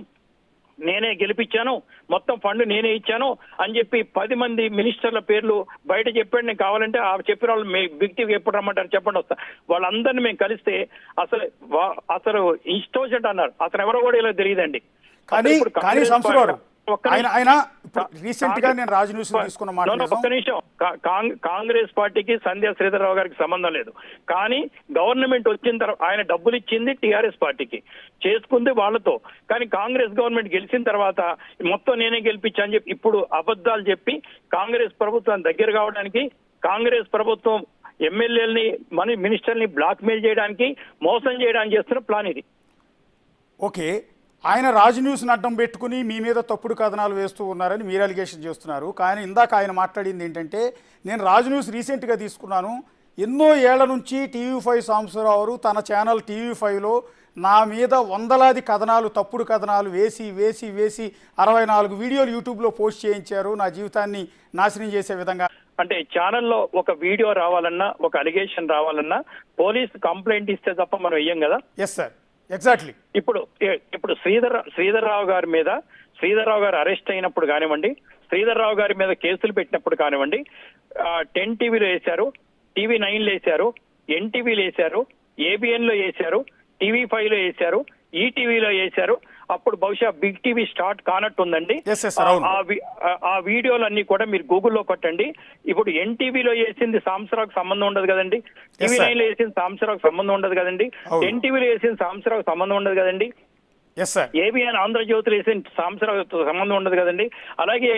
నేనే గెలిపించాను, మొత్తం ఫండ్ నేనే ఇచ్చాను అని చెప్పి 10 మంది మినిస్టర్ల పేర్లు బయట చెప్పాడు. నేను కావాలంటే ఆ చెప్పిన వాళ్ళు బిగ్ టీవీ ఎప్పుడు రమ్మంటారు చెప్పండి, వస్తా. వాళ్ళందరినీ మేము కలిస్తే అసలు ఇష్టం వచ్చినట్టు అన్నారు. అతను ఎవరో కూడా ఇలా తెలియదండి. కానీ సంస్కృతి ఆయన రీసెంట్ గా నేను రాజు న్యూస్ తీసుకున్న మాట, ఒక్క నిమిషం, కాంగ్రెస్ పార్టీకి సంధ్యా శ్రీధర్ రావు గారికి సంబంధం లేదు. కానీ గవర్నమెంట్ వచ్చిన తర్వాత ఆయన డబ్బులు ఇచ్చింది టీఆర్ఎస్ పార్టీకి, చేసుకుంది వాళ్ళతో. కానీ కాంగ్రెస్ గవర్నమెంట్ గెలిచిన తర్వాత మొత్తం నేనే గెలిపించా అని చెప్పి ఇప్పుడు అబద్ధాలు చెప్పి కాంగ్రెస్ ప్రభుత్వం దగ్గర కావడానికి, కాంగ్రెస్ ప్రభుత్వం ఎమ్మెల్యేలని మినిస్టర్ని బ్లాక్ మెయిల్ చేయడానికి, మోసం చేయడానికి చేస్తున్న ప్లాన్ ఇది. ఓకే, ఆయన రాజు న్యూస్ని అడ్డం పెట్టుకుని మీ మీద తప్పుడు కథనాలు వేస్తూ ఉన్నారని మీరు అలిగేషన్ చేస్తున్నారు. కానీ ఇందాక ఆయన మాట్లాడింది ఏంటంటే, నేను రాజు న్యూస్ రీసెంట్గా తీసుకున్నాను, ఎన్నో ఏళ్ల నుంచి TV5 సాంబశివరావు తన ఛానల్ TV5లో నా మీద వందలాది కథనాలు, తప్పుడు కథనాలు వేసి 64 వీడియోలు యూట్యూబ్లో పోస్ట్ చేయించారు, నా జీవితాన్ని నాశనం చేసే విధంగా. అంటే ఛానల్లో ఒక వీడియో రావాలన్నా, ఒక అలిగేషన్ రావాలన్నా పోలీస్ కంప్లైంట్ ఇస్తే తప్ప మనం వెయ్యం కదా. Yes sir, exactly. ఇప్పుడు శ్రీధర్ రావు గారి మీద, శ్రీధర్ రావు గారు అరెస్ట్ అయినప్పుడు కానివ్వండి, శ్రీధర్ రావు గారి మీద కేసులు పెట్టినప్పుడు కానివ్వండి, 10 టీవీలో వేశారు, TV9లో వేశారు, NTVలో వేశారు, ABNలో వేశారు, TV5లో వేశారు, ఈటీవీలో వేశారు. అప్పుడు బహుశా బిగ్ టీవీ స్టార్ట్ కానట్టుందండి. Yes, yes, sir, అవును. ఆ వీడియోలన్నీ కూడా మీరు గూగుల్లో కొట్టండి. ఇప్పుడు ఎన్టీవీలో వేసింది సాంసరాకు సంబంధం ఉండదు కదండి, టీవీ sir. 9లో వేసింది సాంసరాకు సంబంధం ఉండదు కదండి, అవును. ఎన్టీవీలో వేసింది సాంసరాకు సంబంధం ఉండదు కదండి, ఎస్ సార్. ఏబిఎన్ ఆంధ్రజ్యోతిలో వేసిన సాంసరాకు సంబంధం ఉండదు కదండి. అలాగే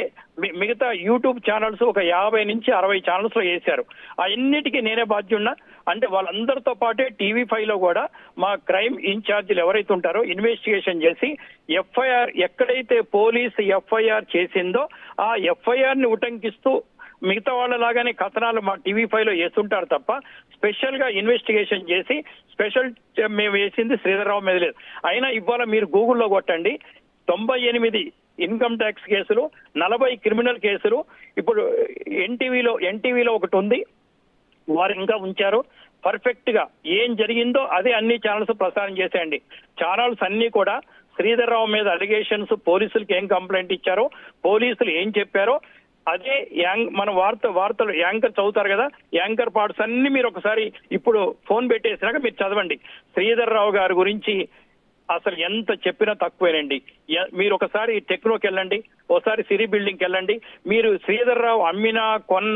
మిగతా యూట్యూబ్ ఛానల్స్ ఒక 50 నుంచి 60 ఛానల్స్ లో వేశారు. అన్నిటికీ నేనే బాధ్యున్నా. అంటే వాళ్ళందరితో పాటే TV5 లో కూడా మా క్రైమ్ ఇన్ఛార్జీలు ఎవరైతే ఉంటారో ఇన్వెస్టిగేషన్ చేసి ఎఫ్ఐఆర్ ఎక్కడైతే పోలీసు ఎఫ్ఐఆర్ చేసిందో ఆ ఎఫ్ఐఆర్ ని ఉటంకిస్తూ మిగతా వాళ్ళలాగానే కథనాలు మా TV5 లో వేస్తుంటారు తప్ప స్పెషల్ గా ఇన్వెస్టిగేషన్ చేసి స్పెషల్ మేము వేసింది శ్రీధర్రావు మీద లేదు. అయినా ఇవాళ మీరు గూగుల్లో కొట్టండి, 98 ఇన్కమ్ ట్యాక్స్ కేసులు, 40 క్రిమినల్ కేసులు. ఇప్పుడు ఎన్టీవీలో ఒకటి ఉంది, వారు ఇంకా ఉంచారు. పర్ఫెక్ట్ గా ఏం జరిగిందో అదే అన్ని ఛానల్స్ ప్రసారం చేసేయండి. ఛానల్స్ అన్ని కూడా శ్రీధర్రావు మీద అలిగేషన్స్, పోలీసులకు ఏం కంప్లైంట్ ఇచ్చారో, పోలీసులు ఏం చెప్పారో అదే మన వార్తలు యాంకర్ చదువుతారు కదా, యాంకర్ పార్ట్స్ అన్ని మీరు ఒకసారి ఇప్పుడు ఫోన్ పెట్టేసినాక మీరు చదవండి. శ్రీధర్రావు గారి గురించి అసలు ఎంత చెప్పినా తక్కువేనండి. మీరు ఒకసారి టెక్నోకి వెళ్ళండి, ఒకసారి సిరి బిల్డింగ్కి వెళ్ళండి. మీరు శ్రీధర్రావు అమ్మినా కొన్న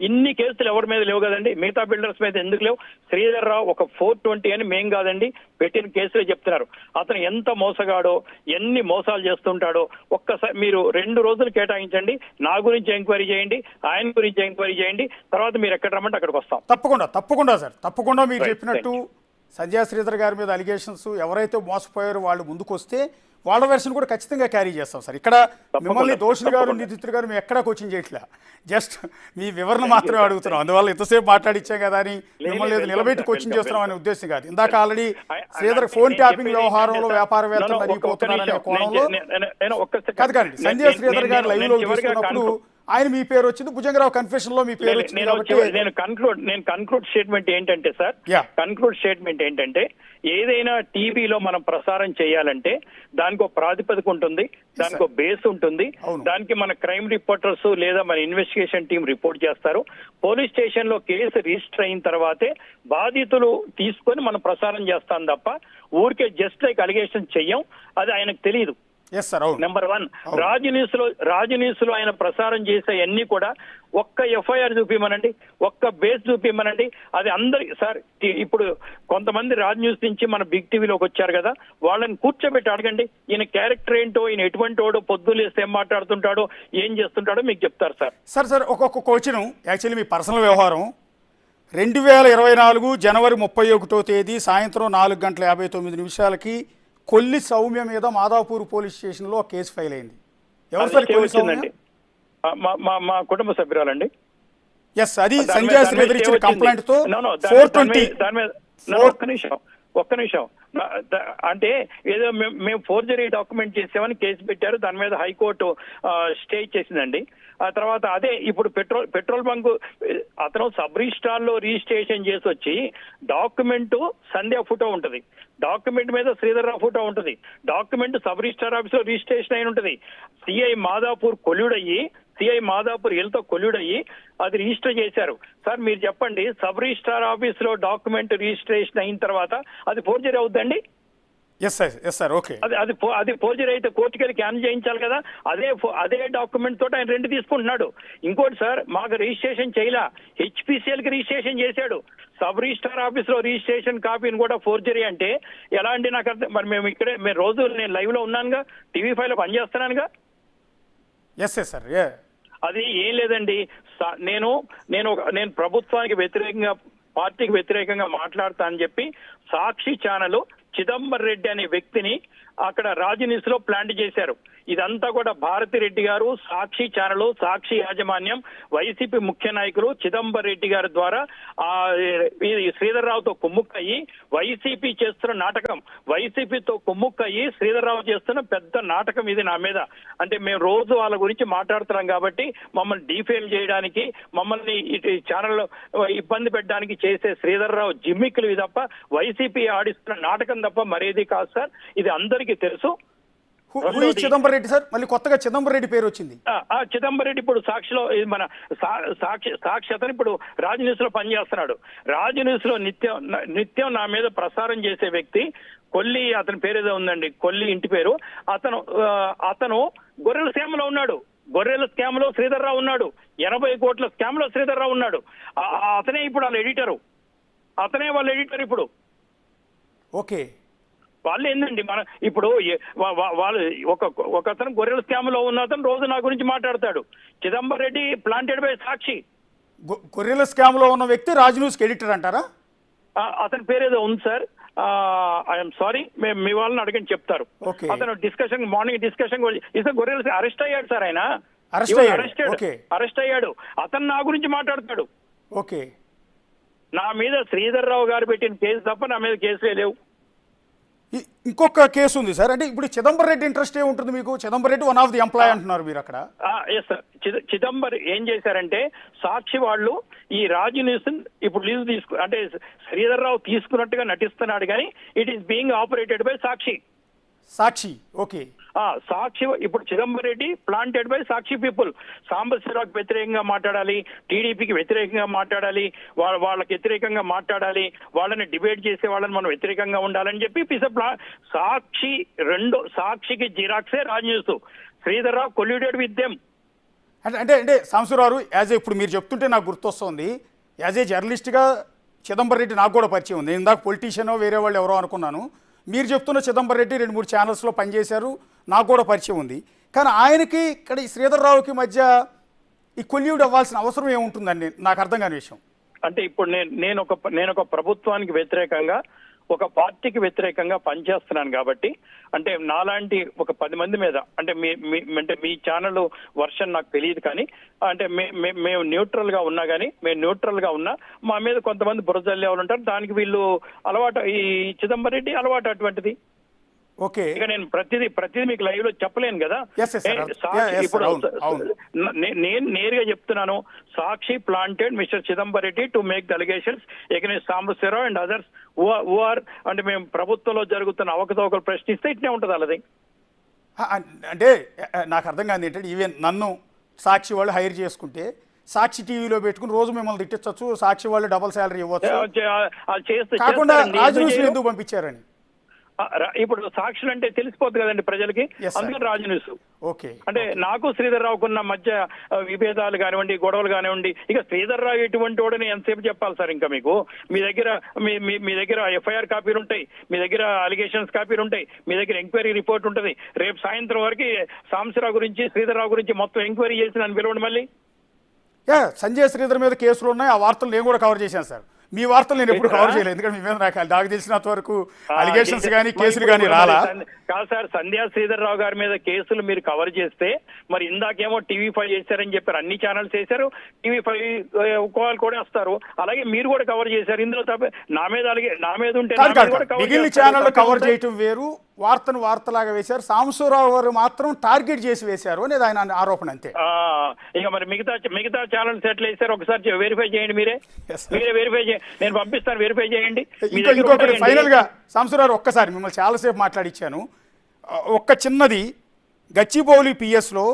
ఇన్ని కేసులు ఎవరి మీద లేవు కదండి, మిగతా బిల్డర్స్ మీద ఎందుకు లేవు? శ్రీధర్రావు ఒక 420 అని మేం కాదండి పెట్టిన కేసులే చెప్తున్నారు. అతను ఎంత మోసగాడో, ఎన్ని మోసాలు చేస్తుంటాడో ఒక్కసారి మీరు 2 రోజులు కేటాయించండి. నా గురించి ఎంక్వైరీ చేయండి, ఆయన గురించి ఎంక్వైరీ చేయండి. తర్వాత మీరు ఎక్కడ రమ్మంటే అక్కడికి వస్తాం. తప్పకుండా సార్, తప్పకుండా మీరు చెప్పినట్టు సంజయ్ శ్రీధర్ గారి మీద అలిగేషన్స్ ఎవరైతే మోసపోయారో వాళ్ళు ముందుకు వస్తే వాళ్ళ వెర్షన్ కూడా ఖచ్చితంగా క్యారీ చేస్తాం సార్. ఇక్కడ మిమ్మల్ని దోషులు గారు, నిందితులు గారు మేము ఎక్కడా కోచింగ్ చేయట్లా, జస్ట్ మీ వివరణ మాత్రమే అడుగుతున్నాం. అందువల్ల ఎంతసేపు మాట్లాడిచ్చాం కదా అని మిమ్మల్ని నిలబెట్టి కోచింగ్ చేస్తున్నాం అనే ఉద్దేశం కాదు. ఇందాక ఆల్రెడీ శ్రీధర్ ఫోన్ ట్యాపింగ్ వ్యవహారంలో వ్యాపారవేత్తలు అడిగిపోతున్నారనే కోణంలో కాదు కానీ సంజయ్ శ్రీధర్ గారు లైవ్ లో చూస్తున్నప్పుడు ఆయన మీ పేరు వచ్చింది, భుజంగరావు కన్ఫెషన్ లో మీ పేరు వచ్చింది. నేను కన్క్లూడ్ స్టేట్మెంట్ ఏంటంటే సార్, కన్క్లూడ్ స్టేట్మెంట్ ఏంటంటే ఏదైనా టీవీలో మనం ప్రసారం చేయాలంటే దానికి ఒక ప్రాతిపదిక ఉంటుంది, దానికి ఒక బేస్ ఉంటుంది. దానికి మన క్రైమ్ రిపోర్టర్స్ లేదా మన ఇన్వెస్టిగేషన్ టీం రిపోర్ట్ చేస్తారు. పోలీస్ స్టేషన్ లో కేసు రిజిస్టర్ అయిన తర్వాతే బాధితులు తీసుకొని మనం ప్రసారం చేస్తాం తప్ప ఊరికే జస్ట్ లైక్ అలిగేషన్ చెయ్యం. అది ఆయనకు తెలియదు. నెంబర్ 1, రాజు న్యూస్ లో ఆయన ప్రసారం చేసే అన్ని కూడా ఒక్క ఎఫ్ఐఆర్ చూపిమనండి, ఒక్క బేస్ చూపిమనండి. అది అందరి సార్ ఇప్పుడు కొంతమంది రాజ్ న్యూస్ నుంచి మన బిగ్ టీవీలోకి వచ్చారు కదా, వాళ్ళని కూర్చోబెట్టి అడగండి ఈయన క్యారెక్టర్ ఏంటో, ఈయన ఎటువంటి వాడో, పొద్దులేస్తే ఏం మాట్లాడుతుంటాడో, ఏం చేస్తుంటాడో మీకు చెప్తారు సార్. సార్ ఒక్కొక్క క్వశ్చన్ యాక్చువల్లీ మీ పర్సనల్ వ్యవహారం 2024 జనవరి 31వ తేదీ సాయంత్రం 4:59 కొల్లి సౌమ్య మీద మాదాపూర్ పోలీస్ స్టేషన్ లో కేసు ఫైల్ అయింది. ఎవరు సార్ కొల్లి సౌమ్య? మా కుటుంబ సభ్యురాలండి. ఎస్, అది సంజయ్ శ్రీధర్ ఇచ్చిన కంప్లైంట్ తో 420 దాని మీద ఒక్క నిమిషం అంటే ఏదో మేము ఫోర్జరీ డాక్యుమెంట్ చేసామని కేసు పెట్టారు. దాని మీద హైకోర్టు స్టే ఇచ్చేసిందండి. ఆ తర్వాత అదే ఇప్పుడు పెట్రోల్ బంక్ అతను సబ్ రిజిస్ట్రార్ లో రిజిస్ట్రేషన్ చేసి వచ్చి డాక్యుమెంట్ సంధ్య ఫోటో ఉంటుంది, డాక్యుమెంట్ మీద శ్రీధర్రావు ఫోటో ఉంటుంది, డాక్యుమెంట్ సబ్ రిజిస్ట్రార్ ఆఫీస్ లో రిజిస్ట్రేషన్ అయిన ఉంటుంది. సిఐ మాదాపూర్ ఎల్తో కొల్లుడయ్యి అది రిజిస్టర్ చేశారు. సార్ మీరు చెప్పండి, సబ్ రిజిస్ట్రార్ ఆఫీస్ లో డాక్యుమెంట్ రిజిస్ట్రేషన్ అయిన తర్వాత అది ఫోర్జరీ అవుద్దండి? అది ఫోర్జరీ అయితే కోర్టుకెళ్ళి క్యాన్ చేయించాలి కదా. అదే డాక్యుమెంట్ తోటి ఆయన 2 తీసుకుంటున్నాడు. ఇంకోటి సార్, మాకు రిజిస్ట్రేషన్ చేయలా, HPCL కి రిజిస్ట్రేషన్ చేశాడు. సబ్ రిజిస్ట్రార్ ఆఫీస్ లో రిజిస్ట్రేషన్ కాపీని కూడా ఫోర్జరీ అంటే ఎలా అండి? నాకు అర్థం. మరి మేము రోజు నేను లైవ్ లో ఉన్నానుగా, TV5 లో పనిచేస్తున్నానుగా. అది ఏం లేదండి. నేను ప్రభుత్వానికి వ్యతిరేకంగా, పార్టీకి వ్యతిరేకంగా మాట్లాడతా అని చెప్పి సాక్షి ఛానల్ చిదంబర్ రెడ్డి అనే వ్యక్తిని అక్కడ రాజు న్యూస్ లో ప్లాంట్ చేశారు. ఇదంతా కూడా భారతిరెడ్డి గారు, సాక్షి ఛానల్, సాక్షి యాజమాన్యం, వైసీపీ ముఖ్య నాయకులు చిదంబర్ రెడ్డి గారి ద్వారా శ్రీధర్రావుతో కుమ్ముక్కయ్యి వైసీపీ చేస్తున్న నాటకం, వైసీపీతో కుమ్ముక్కయ్యి శ్రీధర్రావు చేస్తున్న పెద్ద నాటకం ఇది నా మీద. అంటే మేము రోజు వాళ్ళ గురించి మాట్లాడుతున్నాం కాబట్టి మమ్మల్ని డీఫేమ్ చేయడానికి, మమ్మల్ని ఇటు ఛానల్లో ఇబ్బంది పెట్టడానికి చేసే శ్రీధర్రావు జిమ్మిక్కులు తప్ప వైసీపీ ఆడిస్తున్న నాటకం తప్ప మరేది కాదు సార్. ఇది అందరికీ తెలుసు. చిదంబర్ రెడ్డి సార్, మళ్ళీ కొత్తగా చిదంబర్ రెడ్డి పేరు వచ్చింది. చిదంబర్ రెడ్డి ఇప్పుడు సాక్షిలో మన సాక్షి అతను ఇప్పుడు రాజ్ న్యూస్ లో పనిచేస్తున్నాడు. రాజ్ న్యూస్ లో నిత్యం నా మీద ప్రసారం చేసే వ్యక్తి కొల్లి అతని పేరు ఏదో ఉందండి, కొల్లి ఇంటి పేరు. అతను గొర్రెల స్కామ్ లో ఉన్నాడు. గొర్రెల స్కామ్ లో శ్రీధర్ రావు ఉన్నాడు. 80 కోట్ల స్కామ్ లో శ్రీధర్ రావు ఉన్నాడు. అతనే ఇప్పుడు వాళ్ళ ఎడిటరు. ఇప్పుడు ఓకే. వాళ్ళు ఏందండి మన ఇప్పుడు వాళ్ళు ఒక అతను గొర్రెల స్కామ్ లో ఉన్న అతను రోజు నా గురించి మాట్లాడతాడు. చిదంబర్ రెడ్డి ప్లాంటెడ్ బై సాక్షి. గొర్రెల స్కామ్ లో ఉన్న వ్యక్తి రాజ్ న్యూస్ ఎడిటర్ అంటారా? అతని పేరేదో ఉంది సార్, ఐఎమ్ సారీ, మీ వాళ్ళని అడగని చెప్తారు. అతను మార్నింగ్ డిస్కషన్ గొర్రెలు అరెస్ట్ అయ్యాడు సార్. ఆయన అరెస్ట్ అయ్యాడు. అతను నా గురించి మాట్లాడతాడు. ఓకే. నా మీద శ్రీధర్ రావు గారు పెట్టిన కేసు తప్ప నా మీద కేసులే లేవు. ఇంకొక కేసు ఉంది సార్. అంటే ఇప్పుడు చిదంబర్ రెడ్డి ఇంట్రెస్ట్ ఏముంటుంది మీకు? Chidambar Reddy one of the employee అంటున్నారు మీరు అక్కడ. Yes sir. చిదంబర్ ఏం చేశారంటే సాక్షి వాళ్ళు ఈ రాజు న్యూస్ ఇప్పుడు లీజు అంటే శ్రీధర్ రావు తీసుకున్నట్టుగా నటిస్తున్నాడు, కానీ it is being operated by Sakshi. Okay. Sakshi ఇప్పుడు Chidambar Reddy planted by Sakshi people. సాంబశివరావుకి వ్యతిరేకంగా మాట్లాడాలి, టీడీపీకి వ్యతిరేకంగా మాట్లాడాలి, వాళ్ళకి వ్యతిరేకంగా మాట్లాడాలి, వాళ్ళని డిబేట్ చేసే వాళ్ళని మనం వ్యతిరేకంగా ఉండాలని చెప్పి సాక్షికి జిరాక్సే Raj news. Sridhar Rao colluded with them. అంటే సాంబశివరావు యాజ్ ఇప్పుడు మీరు చెప్తుంటే నాకు గుర్తొస్తుంది, యాజ్ ఏ జర్నలిస్ట్గా చిదంబర్ రెడ్డి నాకు కూడా పరిచయం ఉంది. నేను ఇందాక పొలిటీషియనో వేరే వాళ్ళు ఎవరో అనుకున్నాను. మీరు చెప్తున్న చిదంబర్ రెడ్డి 2-3 ఛానల్స్లో పనిచేశారు, నాకు కూడా పరిచయం ఉంది. కానీ ఆయనకి ఇక్కడ ఈ శ్రీధర్ రావుకి మధ్య ఈ కొల్యూడ్ అవ్వాల్సిన అవసరం ఏముంటుందండి? నాకు అర్థం కాని విషయం. అంటే ఇప్పుడు నేను ఒక ప్రభుత్వానికి వ్యతిరేకంగా, ఒక పార్టీకి వ్యతిరేకంగా పనిచేస్తున్నాను కాబట్టి, అంటే నాలాంటి ఒక 10 మంది మీద, అంటే మీ ఛానల్ వర్షన్ నాకు తెలియదు, కానీ అంటే మేము న్యూట్రల్ గా ఉన్నా మా మీద కొంతమంది బురజల్లి ఎవరు ఉంటారు. దానికి వీళ్ళు అలవాటు, ఈ చిదంబర్ రెడ్డి అలవాటు అటువంటిది. ఓకే. ఇక నేను ప్రతిదీ మీకు లైవ్ లో చెప్పలేను కదా. ఇప్పుడు నేను నేరుగా చెప్తున్నాను, Sakshi planted mister Chidambar Reddy to make the allegations against Sambasivarao and others who are, అంటే మేము ప్రభుత్వంలో జరుగుతున్న అవకతవకలు ప్రశ్నిస్తే ఇట్నే ఉంటుంది అలాది. అంటే నాకు అర్థం కాదు ఏంటంటే, ఈవెన్ నన్ను సాక్షి వాళ్ళు హైర్ చేసుకుంటే సాక్షి టీవీలో పెట్టుకుని రోజు మిమ్మల్ని తిట్టచ్చు, సాక్షి వాళ్ళు డబుల్ శాలరీ ఇవ్వచ్చు, కాకుండా రాజ్ న్యూస్ ఎందుకు పంపించారని. ఇప్పుడు సాక్షులు అంటే తెలిసిపోతుంది కదండి ప్రజలకి, అందుకని రాజు న్యూస్. ఓకే. అంటే నాకు శ్రీధర్ రావుకున్న మధ్య విభేదాలు కానివ్వండి, గొడవలు కానివ్వండి, ఇక శ్రీధర్ రావు ఎటువంటి వాడని ఎంతసేపు చెప్పాలి సార్? ఇంకా మీకు మీ దగ్గర ఎఫ్ఐఆర్ కాపీలు ఉంటాయి, మీ దగ్గర అలిగేషన్స్ కాపీలు ఉంటాయి, మీ దగ్గర ఎంక్వైరీ రిపోర్ట్ ఉంటుంది. రేపు సాయంత్రం వరకు సాంబశివరావు గురించి, శ్రీధర్ రావు గురించి మొత్తం ఎంక్వైరీ చేసి నన్ను పిలవండి మళ్ళీ. సంజయ్ శ్రీధర్ మీద కేసులు ఉన్నాయి, ఆ వార్తలు నేను కూడా కవర్ చేశాను సార్. మీ వార్తలు నేను ఎప్పుడు కవర్ చేయలేదు, ఎందుకంటే మీ మీద నాకు తెలిసినంత వరకు అలిగేషన్స్ కానీ కేసులు కానీ రాలా. కాదు సార్, సంధ్యా శ్రీధర్ రావు గారి మీద కేసులు మీరు కవర్ చేస్తే, మరి ఇందాకేమో TV5 చేశారని చెప్పారు, అన్ని ఛానల్స్ చేశారు, TV5 కూడా వస్తారు, అలాగే మీరు కూడా కవర్ చేశారు. ఇందులో తప్ప నా మీద ఉంటే మిగిలిన ఛానల్ కవర్ చేయటం వేరు, వార్తను వార్తలాగా వేశారు. సాంబశివరావు గారు మాత్రం టార్గెట్ చేసి వేశారు అనేది ఆయన ఆరోపణ అంతే. ఇక మరి మిగతా ఛానల్స్ ఎట్లా వేశారు ఒకసారి వెరిఫై చేయండి. మీరే వెరిఫై చేయండి, నేను పంపిస్తాను, వెరిఫై చేయండి. ఇంకొకటి ఫైనల్ గా సాంబశివరావు ఒక్కసారి మిమ్మల్ని చాలాసేపు మాట్లాడిచ్చాను. ఒక్క చిన్నది, గచ్చిబౌలి PS లో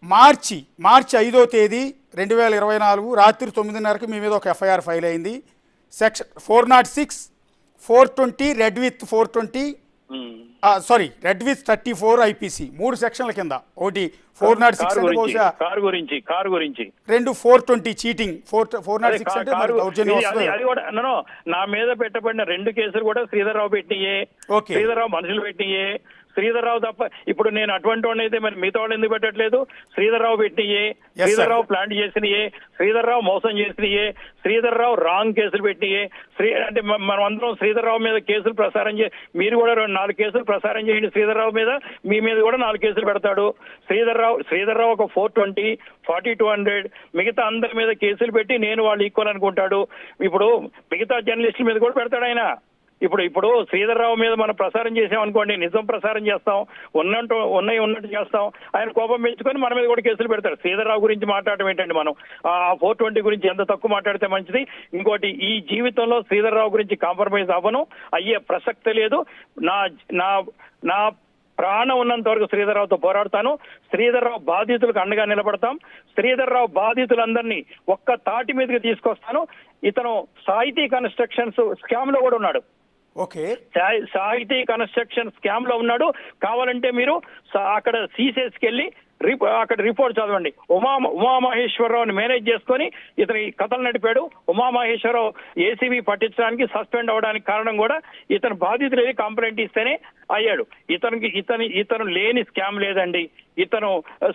మార్చి 5వ తేదీ 2024 రాత్రి 9:30కి మీ మీద ఒక FIR ఫైల్ అయింది. Section 406, 420, red with 420, red with 34 IPC 3 సెక్షన్ల కింద. ఒకటి 406 అంటే బహుశా కారు గురించి, 2 420 చీటింగ్, 406 అంటే మరి దౌర్జన్యం వస్తుంది. అది కూడా నా మీద పెట్టబడిన 2 కేసులు కూడా శ్రీధర్ రావు పెట్టియే, శ్రీధర్ రావు మనుషులు పెట్టియే. శ్రీధర్ రావు తప్ప ఇప్పుడు నేను అటువంటి వాడిని అయితే మరి మిగతా వాళ్ళు ఎందుకు పెట్టట్లేదు? శ్రీధర్ రావు పెట్టినయే, శ్రీధర్ రావు ప్లాంట్ చేసినయే, శ్రీధర్ రావు మోసం చేసినయే, శ్రీధర్ రావు రాంగ్ కేసులు పెట్టినయే. అంటే మనం అందరం శ్రీధర్ రావు మీద కేసులు ప్రసారం మీరు కూడా 4 కేసులు ప్రసారం చేయండి శ్రీధర్ రావు మీద, మీ మీద కూడా 4 కేసులు పెడతాడు. శ్రీధర్ రావు ఒక 420, 4200 మిగతా అందరి మీద కేసులు పెట్టి నేను వాళ్ళు ఈక్వల్ అనుకుంటాడు. ఇప్పుడు మిగతా జర్నలిస్టుల మీద కూడా పెడతాడు ఆయన. ఇప్పుడు శ్రీధర్ రావు మీద మనం ప్రసారం చేసాం అనుకోండి, నిజం ప్రసారం చేస్తాం, ఉన్నట్టు చేస్తాం. ఆయన కోపం పెంచుకొని మన మీద కూడా కేసులు పెడతారు. శ్రీధర్ రావు గురించి మాట్లాడటం ఏంటండి, మనం ఆ 420 గురించి ఎంత తక్కువ మాట్లాడితే మంచిది. ఇంకోటి, ఈ జీవితంలో శ్రీధర్ రావు గురించి కాంప్రమైజ్ అవ్వను, అయ్యే ప్రసక్తి లేదు. నా ప్రాణం ఉన్నంత వరకు శ్రీధర్ రావుతో పోరాడతాను. శ్రీధర్ రావు బాధితులకు అండగా నిలబడతాం. శ్రీధర్ రావు బాధితులందరినీ ఒక్క తాటి మీదకి తీసుకొస్తాను. ఇతను సాహితీ కన్స్ట్రక్షన్స్ స్కామ్ లో కూడా ఉన్నాడు. ఓకే. సాహితీ కన్స్ట్రక్షన్ స్కామ్ లో ఉన్నాడు. కావాలంటే మీరు అక్కడ సీసెస్కి వెళ్ళి అక్కడ రిపోర్ట్ చదవండి. ఉమామహేశ్వరరావుని మేనేజ్ చేసుకొని ఇతని కథలు నడిపాడు. ఉమామహేశ్వరరావు ఏసీబీ పట్టించడానికి సస్పెండ్ అవ్వడానికి కారణం కూడా ఇతను బాధితులు కంప్లైంట్ ఇస్తేనే అయ్యాడు. ఇతను లేని స్కామ్ లేదండి. ఇతను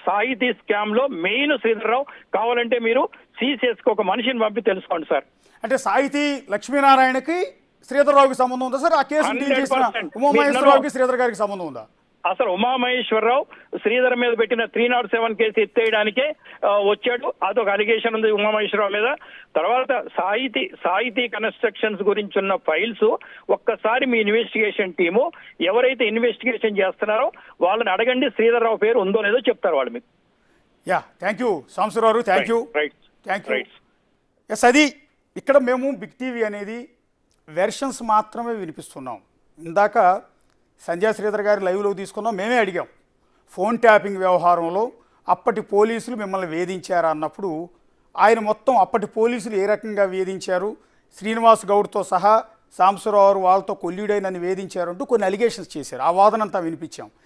సాహితీ స్కామ్ లో మెయిన్ శ్రీధర్రావు. కావాలంటే మీరు సీసీఎస్కి ఒక మనిషిని పంపి తెలుసుకోండి సార్. అంటే సాహితీ లక్ష్మీనారాయణకి శ్రీధర్రావుకి సంబంధం ఉందా సార్? ఆ కేసు డీల్ చేసిన ఉమామహేశ్వరరావుకి శ్రీధర్ గారికి సంబంధం ఉందా? అసలు ఉమామహేశ్వరరావు శ్రీధర్ మీద పెట్టిన 307 కేసు ఎత్తేయడానికే వచ్చాడు. అదొక అలిగేషన్ ఉంది ఉమామహేశ్వరరావు మీద. తర్వాత సాహితీ కన్స్ట్రక్షన్స్ గురించి ఉన్న ఫైల్స్ ఒక్కసారి మీ ఇన్వెస్టిగేషన్ టీము ఎవరైతే ఇన్వెస్టిగేషన్ చేస్తున్నారో వాళ్ళని అడగండి. శ్రీధర్రావు పేరు ఉందో లేదో చెప్తారు వాళ్ళు మీకు. Yeah, thank you Sambasivarao, thank you. Thank you. Yes, అది ఇక్కడ మేము బిగ్ టీవీ అనేది వెర్షన్స్ మాత్రమే వినిపిస్తున్నాం. ఇందాక సంజయ్ శ్రీధర్ గారి లైవ్లో తీసుకున్నాం, మేమే అడిగాం ఫోన్ ట్యాపింగ్ వ్యవహారంలో అప్పటి పోలీసులు మిమ్మల్ని వేధించారా అన్నప్పుడు ఆయన మొత్తం అప్పటి పోలీసులు ఏ రకంగా వేధించారు, శ్రీనివాస్ గౌడ్తో సహా సాంబశివరావు వాళ్ళతో కొల్లీడైనని వేధించారు అంటూ కొన్ని అలిగేషన్స్ చేశారు. ఆ వాదనంతా వినిపించాం.